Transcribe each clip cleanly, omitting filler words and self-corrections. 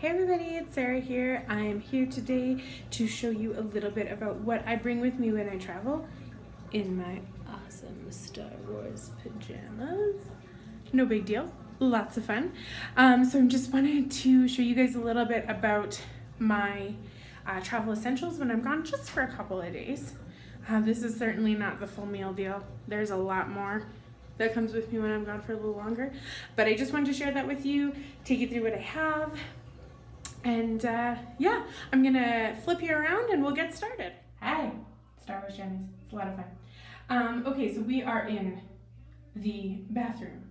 Hey everybody, it's Sarah here. I am here today to show you a little bit about what I bring with me when I travel in my awesome Star Wars pajamas. No big deal, lots of fun. So I just wanted to show you guys a little bit about my travel essentials when I'm gone just for a couple of days. This is certainly not the full meal deal. There's a lot more that comes with me when I'm gone for a little longer. But I just wanted to share that with you, take you through what I have. And yeah, I'm gonna flip you around and we'll get started. Hi, Star Wars Jammies. It's a lot of fun. Okay, so we are in the bathroom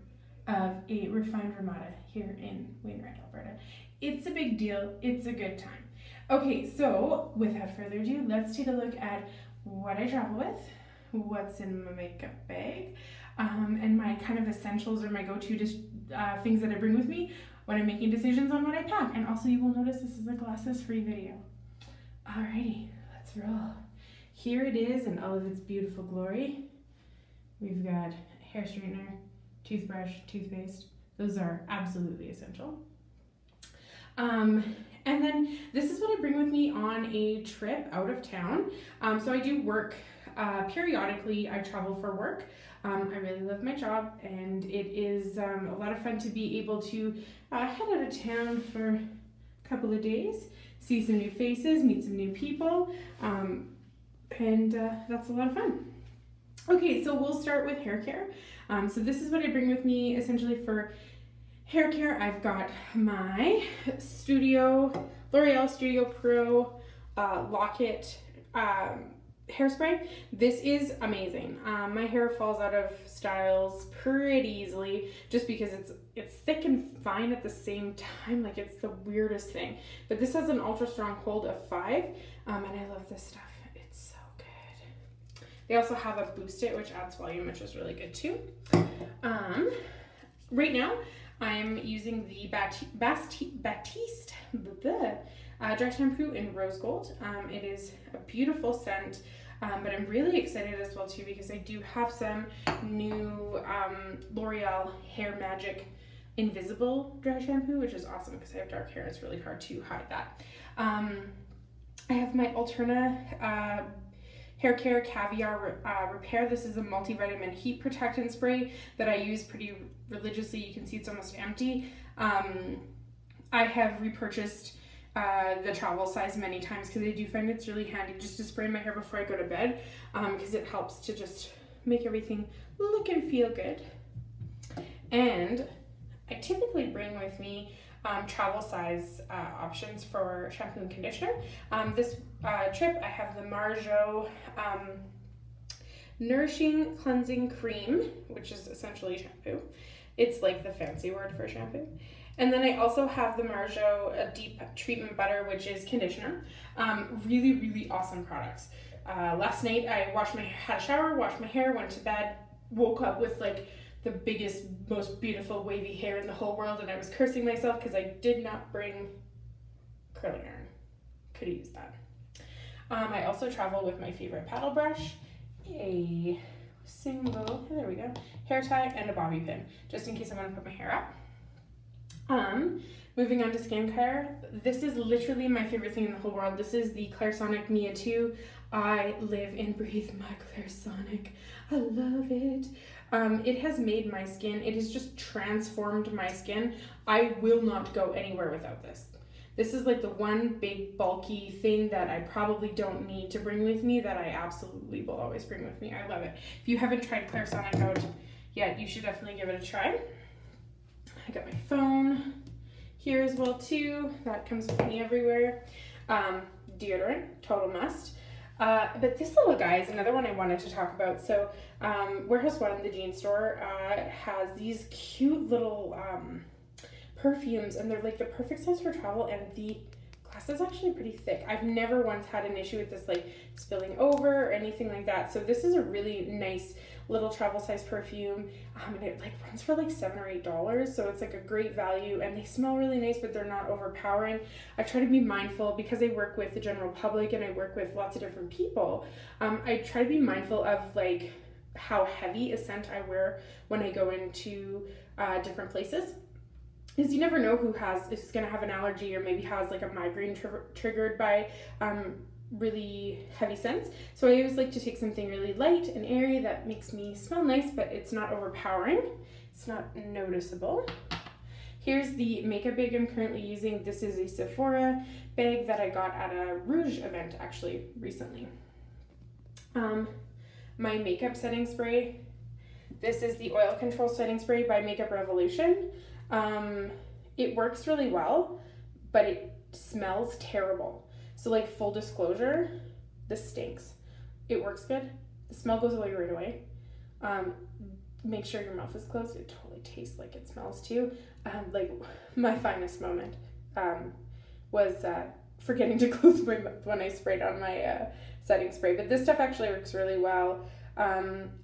of a refined Ramada here in Wainwright, Alberta. It's a big deal. It's a good time. Okay, so without further ado, let's take a look at what I travel with, what's in my makeup bag, and my kind of essentials or my go-to things that I bring with me when I'm making decisions on what I pack. And also you will notice this is a glasses-free video. Alrighty, let's roll. Here it is in all of its beautiful glory. We've got hair straightener, toothbrush, toothpaste. Those are absolutely essential. And then this is what I bring with me on a trip out of town. So I do work periodically. I travel for work. I really love my job, and it is a lot of fun to be able to head out of town for a couple of days, see some new faces, meet some new people, and that's a lot of fun. Okay, so we'll start with hair care. So this is what I bring with me essentially for hair care. I've got my L'Oreal Studio Pro Locket hairspray. This is amazing. My hair falls out of styles pretty easily just because it's thick and fine at the same time. Like, it's the weirdest thing. But this has an ultra strong hold of 5, and I love this stuff. It's so good. They also have a Boost It, which adds volume, which is really good too. Right now I'm using the Batiste dry shampoo in rose gold. It is a beautiful scent, but I'm really excited as well too because I do have some new L'Oreal Hair Magic Invisible dry shampoo, which is awesome because I have dark hair. It's really hard to hide that. I have my Alterna Hair Care Caviar Repair. This is a multivitamin heat protectant spray that I use pretty religiously. You can see it's almost empty. I have repurchased the travel size many times because I do find it's really handy just to spray my hair before I go to bed because it helps to just make everything look and feel good. And I typically bring with me travel size options for shampoo and conditioner. This trip I have the Marjo Nourishing Cleansing Cream, which is essentially shampoo. It's like the fancy word for shampoo. And then I also have the Marjo Deep Treatment Butter, which is conditioner. Really, really awesome products. Last night I had a shower, washed my hair, went to bed, woke up with like the biggest, most beautiful wavy hair in the whole world, and I was cursing myself because I did not bring curling iron. Could have used that. I also travel with my favorite paddle brush, a single, there we go, hair tie, and a bobby pin, just in case I want to put my hair up. Moving on to skincare. This is literally my favorite thing in the whole world. This is the Clairsonic Mia 2. I live and breathe my Clairsonic. I love it. It has made my skin, it has just transformed my skin. I will not go anywhere without this. This is like the one big bulky thing that I probably don't need to bring with me that I absolutely will always bring with me. I love it. If you haven't tried Clairsonic out yet, you should definitely give it a try. I got my phone here as well too. That comes with me everywhere. Deodorant, total must. But this little guy is another one I wanted to talk about. So Warehouse One, the jean store, has these cute little perfumes, and they're like the perfect size for travel, and the glass is actually pretty thick. I've never once had an issue with this like spilling over or anything like that. So this is a really nice little travel size perfume, and it like runs for like $7 or $8, so it's like a great value, and they smell really nice, but they're not overpowering. I try to be mindful because I work with the general public and I work with lots of different people. I try to be mindful of like how heavy a scent I wear when I go into different places. is you never know who is going to have an allergy or maybe has like a migraine triggered by really heavy scents. So I always like to take something really light and airy that makes me smell nice, but it's not overpowering. It's not noticeable. Here's the makeup bag I'm currently using. This is a Sephora bag that I got at a Rouge event actually recently. My makeup setting spray. This is the Oil Control Setting Spray by Makeup Revolution. It works really well, but it smells terrible. So like full disclosure, this stinks. It works good. The smell goes away right away. Make sure your mouth is closed. It totally tastes like it smells too. Like my finest moment was forgetting to close my mouth when I sprayed on my setting spray. But this stuff actually works really well.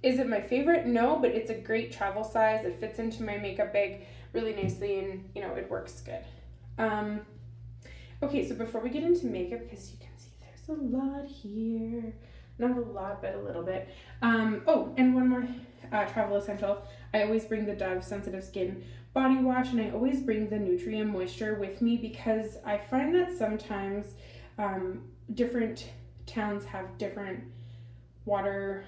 Is it my favorite? No, but it's a great travel size. It fits into my makeup bag really nicely, and you know, it works good. Okay, so before we get into makeup, because you can see there's a lot here. Not a lot, but a little bit. Oh, and one more travel essential. I always bring the Dove Sensitive Skin Body Wash, and I always bring the Nutrient Moisture with me because I find that sometimes different towns have different water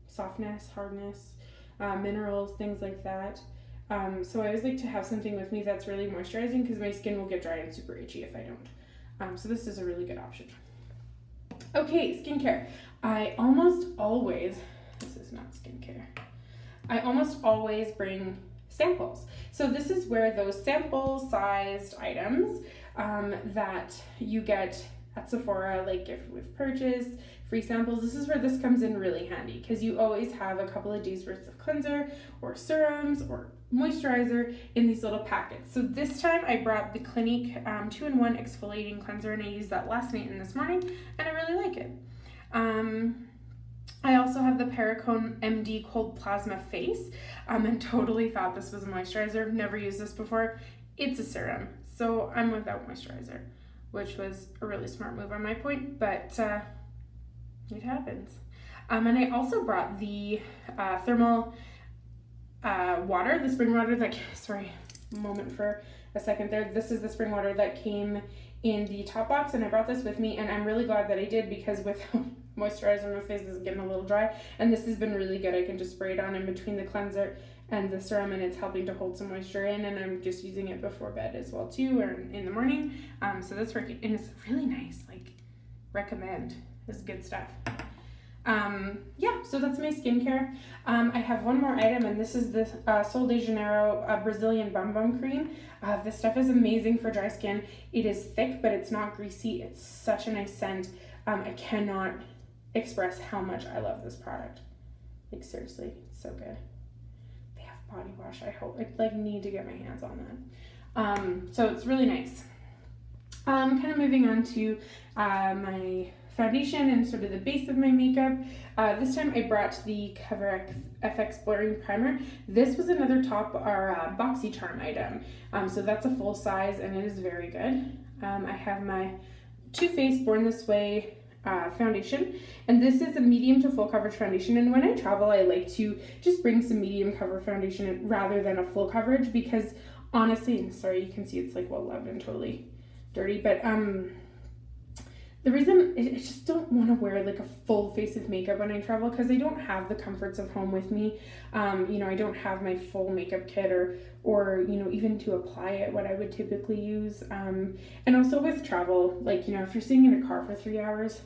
softness, hardness, minerals, things like that. So I always like to have something with me that's really moisturizing because my skin will get dry and super itchy if I don't. So this is a really good option. Okay, skincare. I almost always, this is not skincare, I almost always bring samples. So this is where those sample-sized items that you get at Sephora, like gift with purchase, free samples, this is where this comes in really handy because you always have a couple of days worth of cleanser or serums or moisturizer in these little packets. So this time I brought the Clinique 2-in-1 exfoliating cleanser, and I used that last night and this morning, and I really like it. I also have the Perfume MD Cold Plasma Face, and totally thought this was a moisturizer. Never used this before. It's a serum, so I'm without moisturizer, which was a really smart move on my point, but it happens. And I also brought the thermal water, the spring water that, sorry, moment for a second there. This is the spring water that came in the top box, and I brought this with me, and I'm really glad that I did because without moisturizer, my face is getting a little dry, and this has been really good. I can just spray it on in between the cleanser and the serum, and it's helping to hold some moisture in, and I'm just using it before bed as well too, or in the morning. So that's working, and it's really nice. Like, recommend. This is good stuff. Yeah, so that's my skincare. I have one more item, and this is the Sol de Janeiro Brazilian Bum Bum Cream. This stuff is amazing for dry skin. It is thick, but it's not greasy. It's such a nice scent. I cannot express how much I love this product. Like, seriously, it's so good. They have body wash. I need to get my hands on that. So it's really nice. Kind of moving on to my foundation and sort of the base of my makeup. This time I brought the Cover FX Blurring Primer. This was another top or BoxyCharm item. So that's a full size, and it is very good. I have my Too Faced Born This Way foundation, and this is a medium to full coverage foundation, and when I travel I like to just bring some medium cover foundation rather than a full coverage because honestly, and sorry, you can see it's like well loved and totally dirty, but the reason I just don't want to wear like a full face of makeup when I travel because I don't have the comforts of home with me. I don't have my full makeup kit or even to apply it what I would typically use. And also with travel, like, if you're sitting in a car for 3 hours,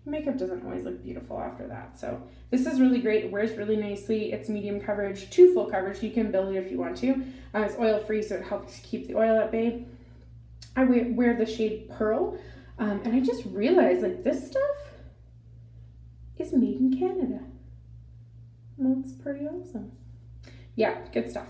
makeup doesn't always look beautiful after that. So this is really great. It wears really nicely. It's medium coverage to full coverage. You can build it if you want to. It's oil free, so it helps keep the oil at bay. I wear the shade Pearl. And I just realized, like, this stuff is made in Canada. Well, it's pretty awesome. Yeah, good stuff.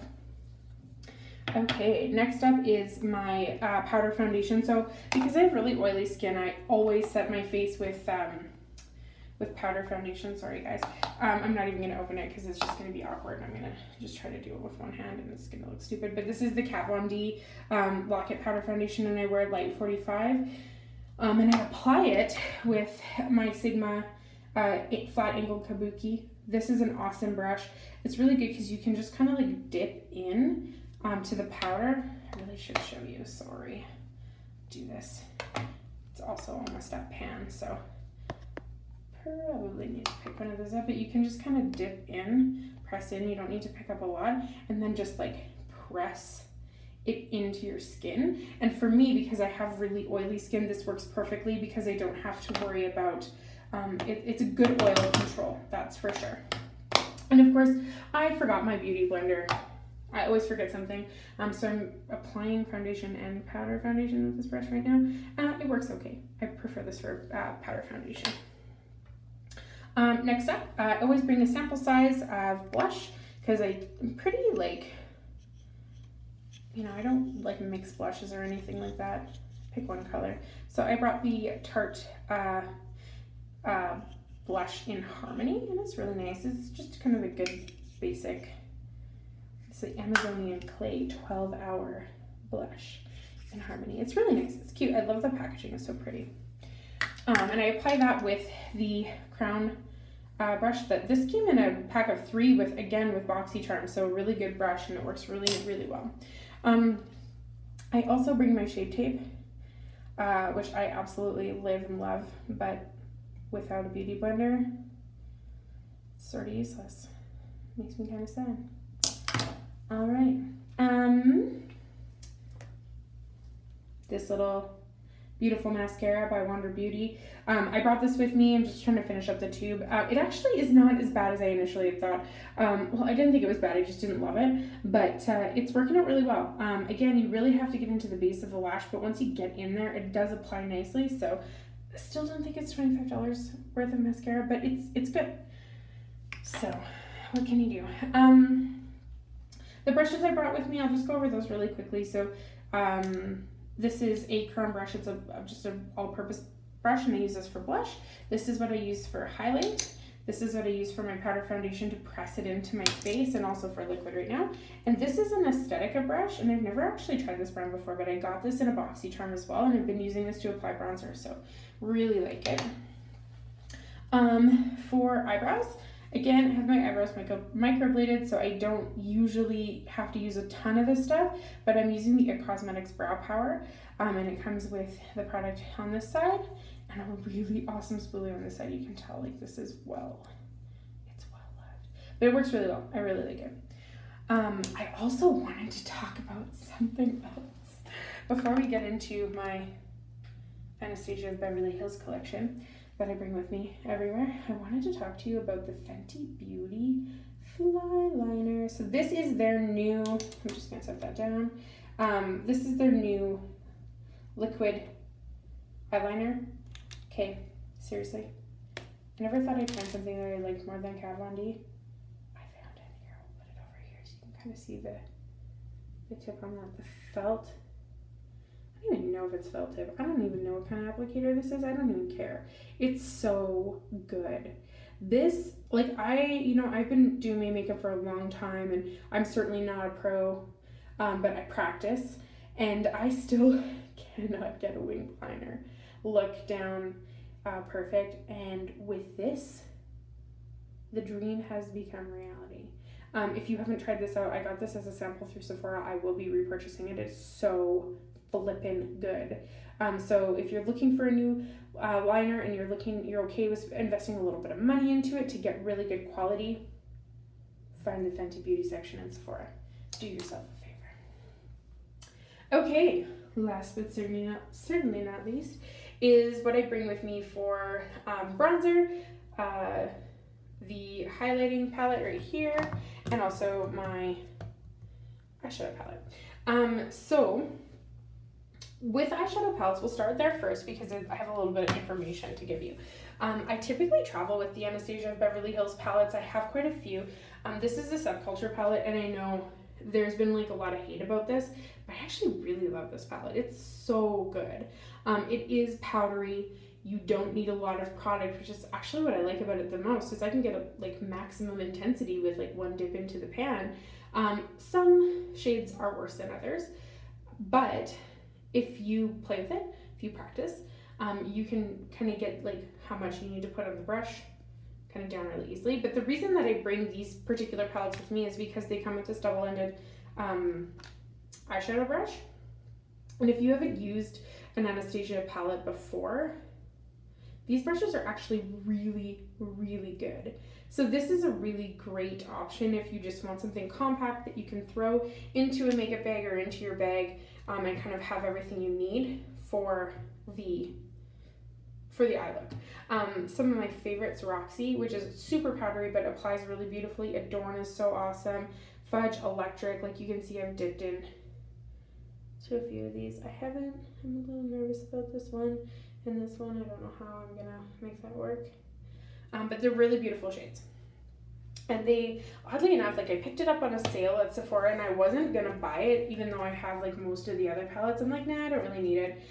Okay, next up is my powder foundation. So, because I have really oily skin, I always set my face with powder foundation. Sorry, guys. I'm not even going to open it because it's just going to be awkward. I'm going to just try to do it with one hand, and it's going to look stupid. But this is the Kat Von D Lock-It Powder Foundation, and I wear Light 45. And I apply it with my Sigma flat angled kabuki. This is an awesome brush. It's really good because you can just kind of like dip in to the powder. I really should show you, sorry. Do this. It's also almost at pan, so probably need to pick one of those up, but you can just kind of dip in, press in, you don't need to pick up a lot, and then just like press it into your skin. And for me, because I have really oily skin, this works perfectly because I don't have to worry about, it's a good oil control, that's for sure. And of course, I forgot my beauty blender. I always forget something. So I'm applying foundation and powder foundation with this brush right now. It works okay. I prefer this for powder foundation. Next up, I always bring a sample size of blush because I'm pretty like, I don't like mix blushes or anything like that. Pick one color. So I brought the Tarte blush in Harmony, and it's really nice. It's just kind of a good basic. It's the Amazonian Clay 12-hour blush in Harmony. It's really nice. It's cute. I love the packaging. It's so pretty. And I apply that with the Crown brush. This came in a pack of 3 with BoxyCharm, so a really good brush, and it works really, really well. I also bring my Shape Tape, which I absolutely live and love, but without a beauty blender, it's sort of useless. Makes me kind of sad. All right. This little beautiful mascara by Wander Beauty. I brought this with me. I'm just trying to finish up the tube. It actually is not as bad as I initially had thought. Well, I didn't think it was bad. I just didn't love it. But it's working out really well. Again, you really have to get into the base of the lash, but once you get in there, it does apply nicely. So I still don't think it's $25 worth of mascara, but it's good. So what can you do? The brushes I brought with me, I'll just go over those really quickly. So this is a Crown brush. It's just an all-purpose brush, and I use this for blush. This is what I use for highlight. This is what I use for my powder foundation to press it into my face, and also for liquid right now. And this is an Aesthetica brush, and I've never actually tried this brand before, but I got this in a BoxyCharm as well, and I've been using this to apply bronzer, so really like it. For eyebrows, again, I have my eyebrows microbladed, so I don't usually have to use a ton of this stuff, but I'm using the It Cosmetics Brow Power, and it comes with the product on this side, and a really awesome spoolie on this side. You can tell, like, this is it's well loved, but it works really well. I really like it. I also wanted to talk about something else before we get into my Anastasia Beverly Hills collection that I bring with me everywhere. I wanted to talk to you about the Fenty Beauty Fly Liner. So this is their new, I'm just gonna set that down. This is their new liquid eyeliner. Okay, seriously. I never thought I'd find something that I liked more than Kat Von D. I found it here. I'll put it over here so you can kind of see the tip on that. The felt. I don't even know if it's felt tip. I don't even know what kind of applicator this is. I don't even care. It's so good. This, like, I've been doing my makeup for a long time, and I'm certainly not a pro, but I practice, and I still cannot get a wing liner look down perfect. And with this, the dream has become reality. If you haven't tried this out, I got this as a sample through Sephora. I will be repurchasing it. It's so flippin' good. So if you're looking for a new liner and you're okay with investing a little bit of money into it to get really good quality, find the Fenty Beauty section in Sephora. Do yourself a favor. Okay, last but certainly not least is what I bring with me for bronzer, the highlighting palette right here, and also my eyeshadow palette. So with eyeshadow palettes, we'll start there first because I have a little bit of information to give you. I typically travel with the Anastasia Beverly Hills palettes. I have quite a few. This is the Subculture palette, and I know there's been like a lot of hate about this, but I actually really love this palette. It's so good. It is powdery. You don't need a lot of product, which is actually what I like about it the most, is I can get like maximum intensity with like one dip into the pan. Some shades are worse than others, but if you play with it, if you practice, you can kind of get like how much you need to put on the brush kind of down really easily. But the reason that I bring these particular palettes with me is because they come with this double-ended eyeshadow brush. And if you haven't used an Anastasia palette before, these brushes are actually really, really good. So this is a really great option if you just want something compact that you can throw into a makeup bag or into your bag, and kind of have everything you need for the eye look. Some of my favorites, Roxy, which is super powdery but applies really beautifully. Adorn is so awesome. Fudge, Electric, like you can see I've dipped in to a few of these. I'm a little nervous about this one and this one. I don't know how I'm gonna make that work. But they're really beautiful shades. And they, oddly enough, like I picked it up on a sale at Sephora and I wasn't gonna buy it even though I have like most of the other palettes. I'm like, nah, I don't really need it,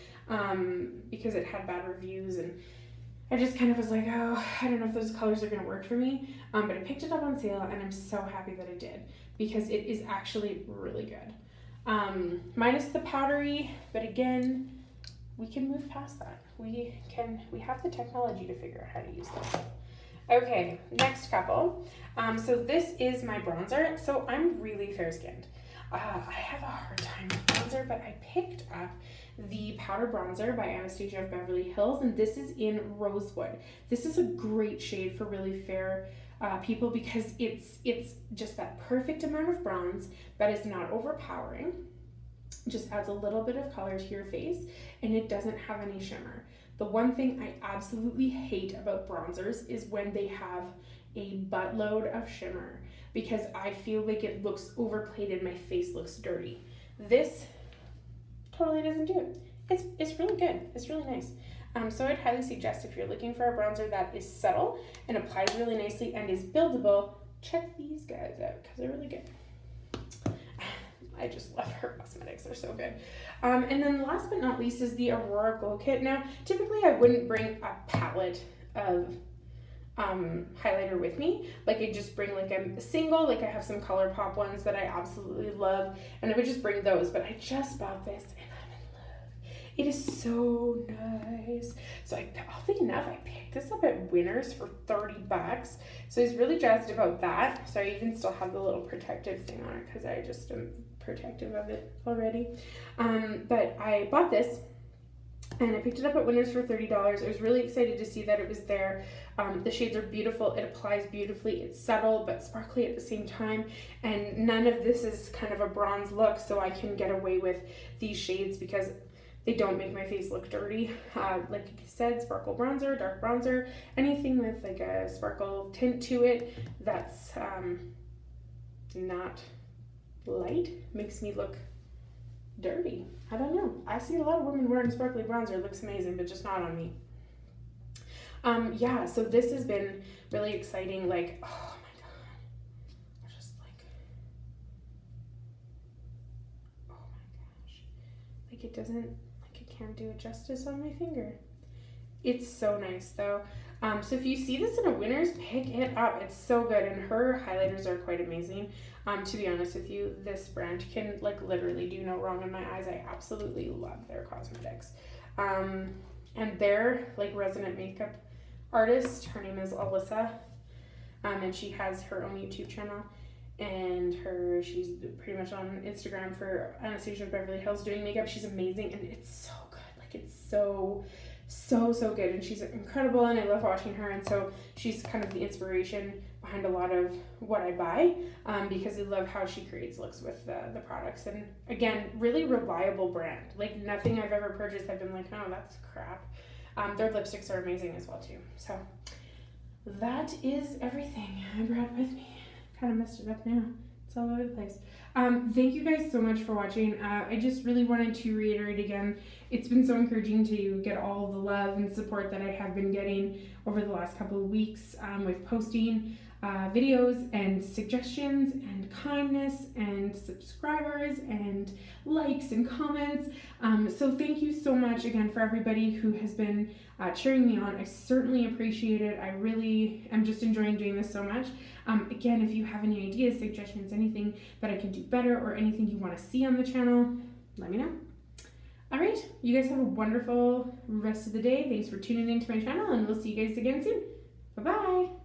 because it had bad reviews and I just kind of was like, oh, I don't know if those colors are gonna work for me. But I picked it up on sale and I'm so happy that I did because it is actually really good. Minus the powdery, but again, we can move past that. We have the technology to figure out how to use this. Okay, next couple. So this is my bronzer. So I'm really fair skinned. I have a hard time with bronzer, but I picked up the powder bronzer by Anastasia of Beverly Hills, and this is in Rosewood. This is a great shade for really fair people because it's just that perfect amount of bronze, but it's not overpowering. Just adds a little bit of color to your face, and it doesn't have any shimmer. The one thing I absolutely hate about bronzers is when they have a buttload of shimmer because I feel like it looks overplayed and my face looks dirty. This totally doesn't do it. It's really good. It's really nice. So I'd highly suggest if you're looking for a bronzer that is subtle and applies really nicely and is buildable, check these guys out because they're really good. I just love her cosmetics. They're so good. And then last but not least is the Aurora Glow Kit. Now, typically I wouldn't bring a palette of highlighter with me. Like I just bring like a single, like I have some ColourPop ones that I absolutely love, and I would just bring those. But I just bought this and I'm in love. It is so nice. So oddly enough, I picked this up at Winners for $30. So I was really jazzed about that. So I even still have the little protective thing on it because I just am protective of it already. But I bought this and I picked it up at Winners for $30. I was really excited to see that it was there. The shades are beautiful. It applies beautifully. It's subtle but sparkly at the same time. And none of this is kind of a bronze look, so I can get away with these shades because they don't make my face look dirty. Like I said, sparkle bronzer, dark bronzer, anything with like a sparkle tint to it that's not light makes me look dirty. I don't know. I see a lot of women wearing sparkly bronzer. It looks amazing, but just not on me. Yeah, so this has been really exciting. Like, oh my god. I just like, oh my gosh. Like it doesn't, like it can't do it justice on my finger. It's so nice though. So if you see this in a Winners, pick it up. It's so good, and her highlighters are quite amazing. To be honest with you, this brand can like literally do no wrong in my eyes. I absolutely love their cosmetics. And their like resident makeup artist, her name is Alyssa, and she has her own YouTube channel, and she's pretty much on Instagram for Anastasia of Beverly Hills doing makeup. She's amazing, and it's so good. Like it's so good, and she's incredible, and I love watching her. And so she's kind of the inspiration behind a lot of what I buy, because I love how she creates looks with the products. And again, really reliable brand. Like nothing I've ever purchased I've been like, oh, that's crap. Their lipsticks are amazing as well too. So that is everything I brought with me. Kind of messed it up now. It's all over the place. Thank you guys so much for watching. I just really wanted to reiterate again, it's been so encouraging to get all the love and support that I have been getting over the last couple of weeks with posting videos and suggestions and kindness and subscribers and likes and comments. So thank you so much again for everybody who has been cheering me on. I certainly appreciate it. I really am just enjoying doing this so much. Again, if you have any ideas, suggestions, anything that I can do better or anything you want to see on the channel, let me know. All right, you guys have a wonderful rest of the day. Thanks for tuning into my channel, and we'll see you guys again soon. Bye-bye.